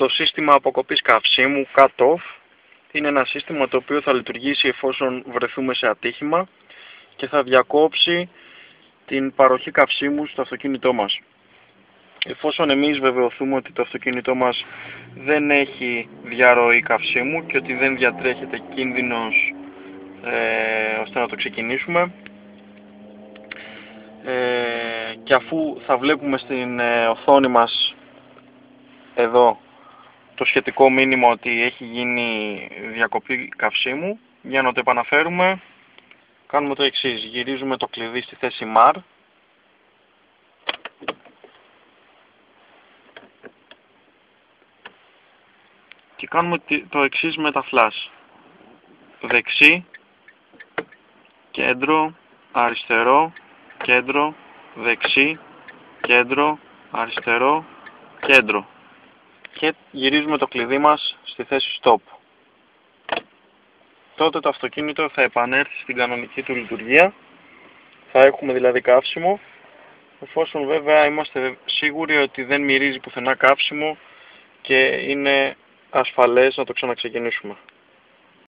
Το σύστημα αποκοπής καυσίμου cut-off είναι ένα σύστημα το οποίο θα λειτουργήσει εφόσον βρεθούμε σε ατύχημα και θα διακόψει την παροχή καυσίμου στο αυτοκίνητό μας. Εφόσον εμείς βεβαιωθούμε ότι το αυτοκίνητό μας δεν έχει διαρροή καυσίμου και ότι δεν διατρέχεται κίνδυνος ώστε να το ξεκινήσουμε, και αφού θα βλέπουμε στην οθόνη μας εδώ το σχετικό μήνυμα ότι έχει γίνει διακοπή καυσίμου, για να το επαναφέρουμε κάνουμε το εξής: γυρίζουμε το κλειδί στη θέση MAR και κάνουμε το εξής με τα flash: δεξί, κέντρο, αριστερό, κέντρο, δεξί, κέντρο, αριστερό, κέντρο, και γυρίζουμε το κλειδί μας στη θέση stop. Τότε το αυτοκίνητο θα επανέλθει στην κανονική του λειτουργία, θα έχουμε δηλαδή καύσιμο, εφόσον βέβαια είμαστε σίγουροι ότι δεν μυρίζει πουθενά καύσιμο και είναι ασφαλές να το ξαναξεκινήσουμε.